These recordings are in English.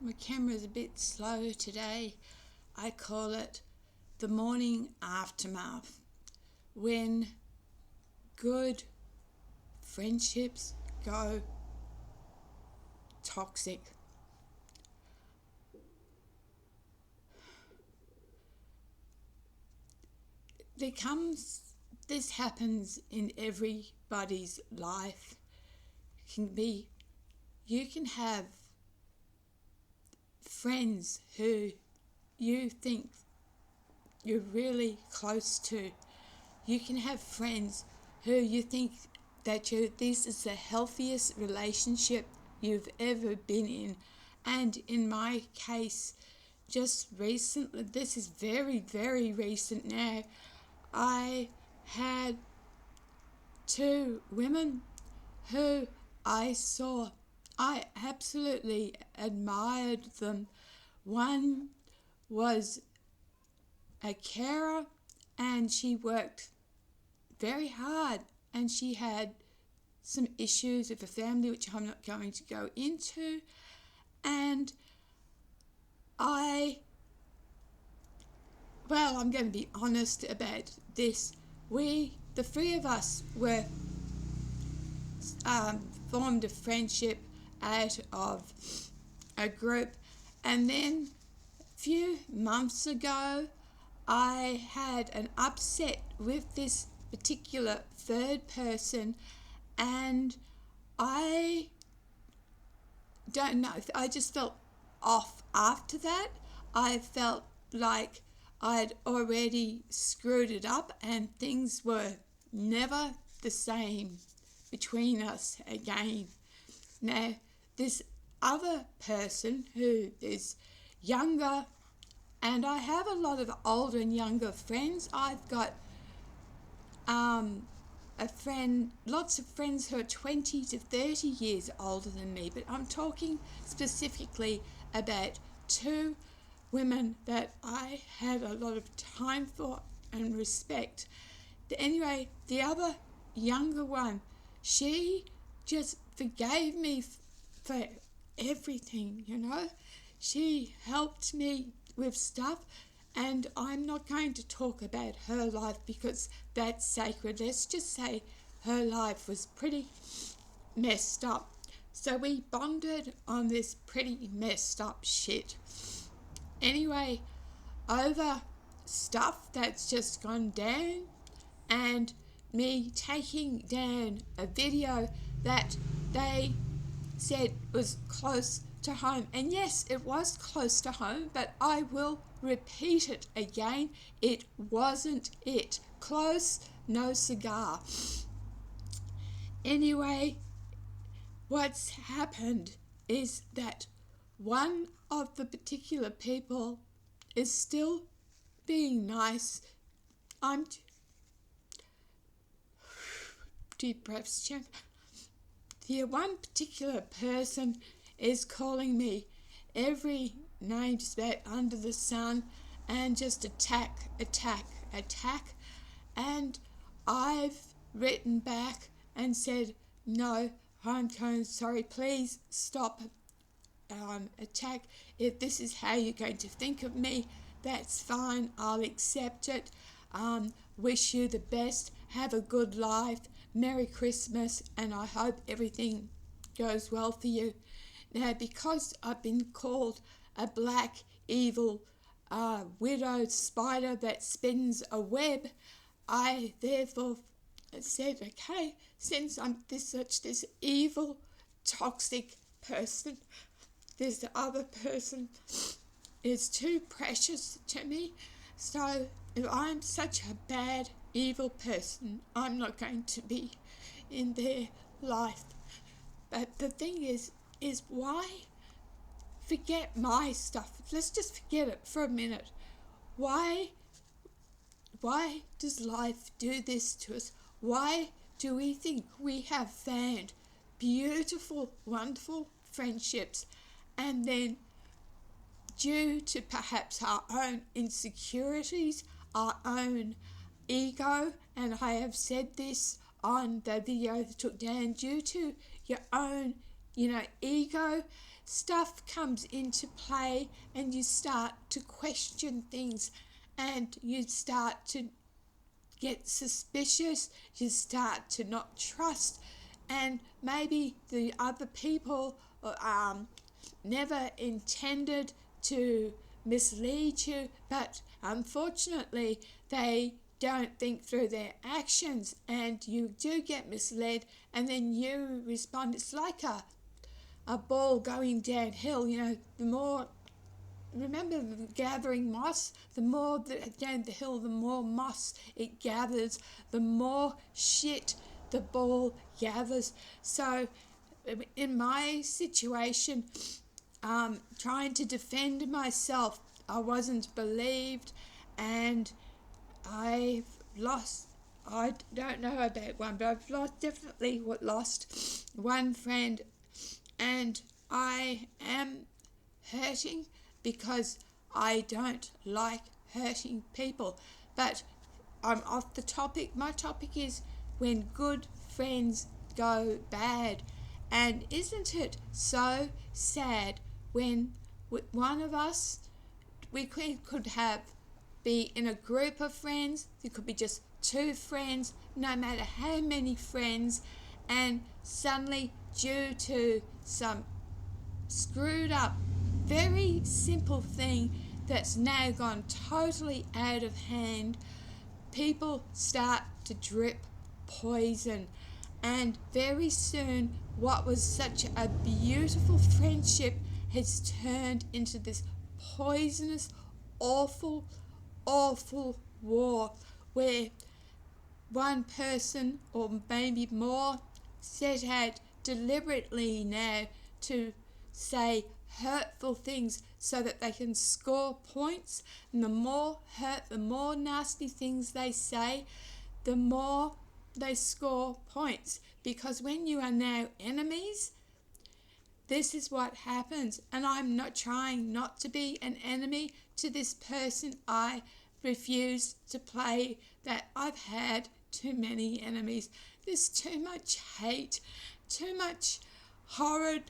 My camera's a bit slow today. I call it the morning aftermath, when good friendships go toxic. This happens in everybody's life. You can have friends who you think you're really close to. You can have friends who you think that this is the healthiest relationship you've ever been in. And in my case, just recently, this is very, very recent now, I had two women who I absolutely admired them. One was a carer and she worked very hard, and she had some issues with the family which I'm not going to go into. And I'm going to be honest about this. The three of us were formed a friendship out of a group, and then a few months ago I had an upset with this particular third person, and I don't know, I just felt off after that. I felt like I'd already screwed it up and things were never the same between us again. Now, this other person who is younger, and I have a lot of older and younger friends. I've got lots of friends who are 20 to 30 years older than me, but I'm talking specifically about two women that I had a lot of time for and respect. Anyway, the other younger one, she just forgave me for everything, She helped me with stuff, and I'm not going to talk about her life because that's sacred. Let's just say her life was pretty messed up. So we bonded on this pretty messed up shit. Anyway, over stuff that's just gone down, and me taking down a video that they said was close to home. And yes, it was close to home, but I will repeat it again. It wasn't it. Close, no cigar. Anyway, what's happened is that one of the particular people is still being nice. Deep breaths, champ. The one particular person is calling me every name just about under the sun and just attack. And I've written back and said, no, I'm sorry, please stop attack. If this is how you're going to think of me, that's fine, I'll accept it. Wish you the best, have a good life, Merry Christmas, and I hope everything goes well for you. Now, because I've been called a black, evil, widow spider that spins a web, I therefore said, okay, since I'm this evil, toxic person, this other person is too precious to me. So if I'm such a bad, evil person, I'm not going to be in their life. But the thing is why forget my stuff? Let's just forget it for a minute. Why does life do this to us? Why do we think we have found beautiful, wonderful friendships, and then due to perhaps our own insecurities, our own ego, and I have said this on the video that took down, due to your own, ego, stuff comes into play and you start to question things and you start to get suspicious, you start to not trust, and maybe the other people never intended to mislead you, but unfortunately they don't think through their actions and you do get misled, and then you respond. It's like a ball going downhill. The more, remember gathering moss, the more down the hill, the more moss it gathers, the more shit the ball gathers. So in my situation, trying to defend myself, I wasn't believed, and I don't know about one, but I've definitely lost one friend, and I am hurting because I don't like hurting people. But I'm off the topic. My topic is when good friends go bad. And isn't it so sad when one of us, we could be in a group of friends, there could be just two friends, no matter how many friends, and suddenly due to some screwed up, very simple thing that's now gone totally out of hand, people start to drip poison. And very soon, what was such a beautiful friendship has turned into this poisonous, awful, awful war where one person, or maybe more, set out deliberately now to say hurtful things so that they can score points. And the more hurt, the more nasty things they say, the more they score points. Because when you are now enemies, this is what happens. And I'm not trying not to be an enemy to this person. I refuse to play that. I've had too many enemies. There's too much hate, too much horrid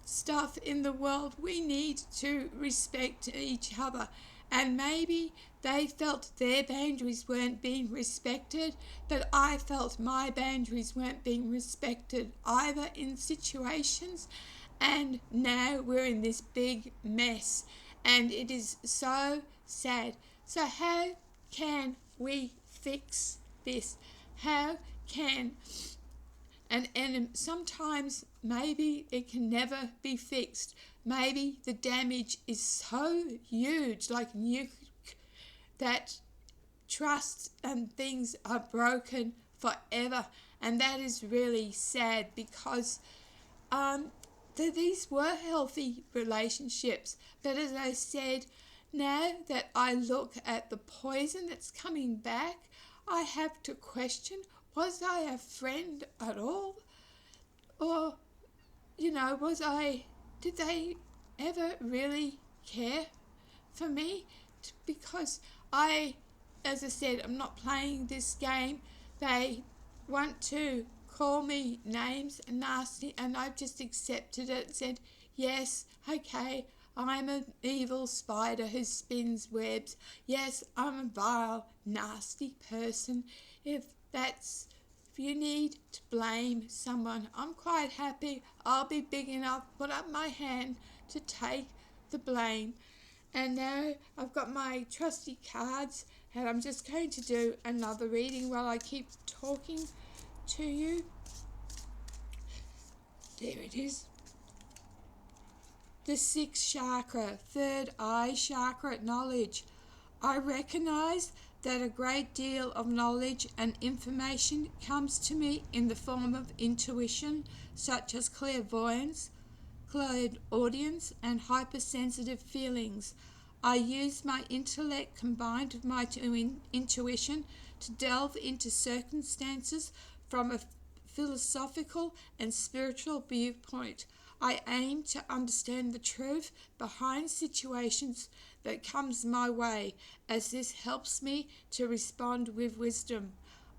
stuff in the world. We need to respect each other. And maybe they felt their boundaries weren't being respected, but I felt my boundaries weren't being respected either in situations. And now we're in this big mess, and it is so sad. So how can we fix this? How can and sometimes maybe it can never be fixed. Maybe the damage is so huge, like nuke, that trust and things are broken forever. And that is really sad, because these were healthy relationships. But as I said, now that I look at the poison that's coming back, I have to question, was I a friend at all? Or, did they ever really care for me? Because as I said, I'm not playing this game. They want to call me names and nasty, and I've just accepted it and said, yes, okay, I'm an evil spider who spins webs. Yes, I'm a vile, nasty person. If you need to blame someone, I'm quite happy. I'll be big enough, put up my hand to take the blame. And now I've got my trusty cards, and I'm just going to do another reading while I keep talking to you. There it is. The sixth chakra, third eye chakra, knowledge. I recognize that a great deal of knowledge and information comes to me in the form of intuition, such as clairvoyance, clairaudience, and hypersensitive feelings. I use my intellect combined with my intuition to delve into circumstances from a philosophical and spiritual viewpoint. I aim to understand the truth behind situations that comes my way, as this helps me to respond with wisdom.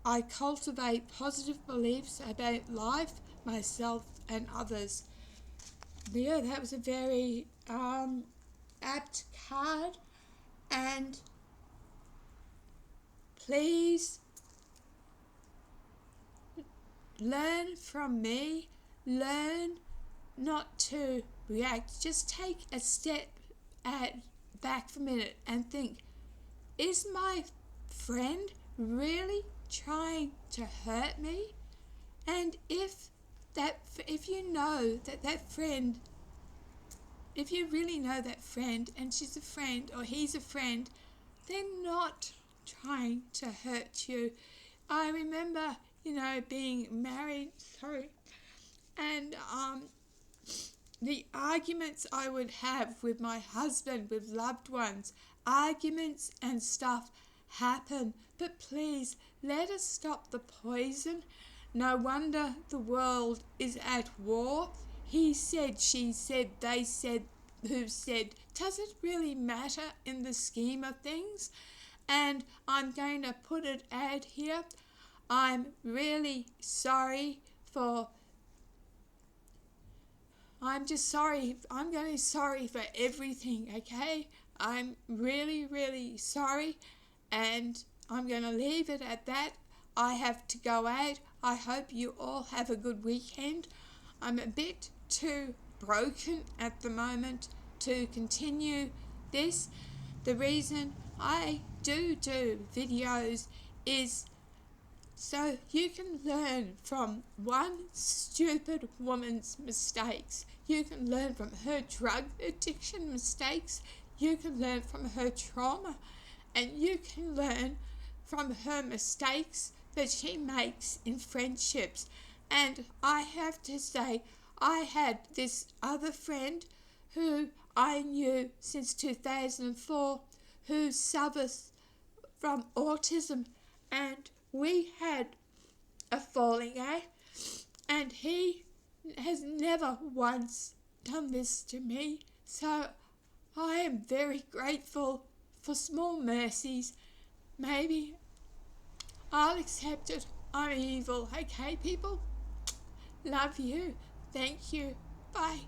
I cultivate positive beliefs about life, myself, and others. Leo, that was a very apt card, and please learn from me. Learn not to react. Just take a step back for a minute and think, is my friend really trying to hurt me? And if you know that friend, if you really know that friend and she's a friend or he's a friend, they're not trying to hurt you. I remember, being married, and the arguments I would have with my husband, with loved ones, arguments and stuff happen. But please, let us stop the poison. No wonder the world is at war. He said, she said, they said, who said. Does it really matter in the scheme of things? And I'm going to put it out here. I'm really sorry for... I'm just sorry. I'm going to be sorry for everything, okay? I'm really, really sorry. And I'm going to leave it at that. I have to go out. I hope you all have a good weekend. I'm a bit too broken at the moment to continue this. The reason I do videos is so you can learn from one stupid woman's mistakes. You can learn from her drug addiction mistakes. You can learn from her trauma. And you can learn from her mistakes that she makes in friendships. And I have to say, I had this other friend who I knew since 2004 who suffers from autism, and we had a falling out, and he has never once done this to me. So I am very grateful for small mercies. Maybe I'll accept it. I'm evil. Okay, people? Love you. Thank you. Bye.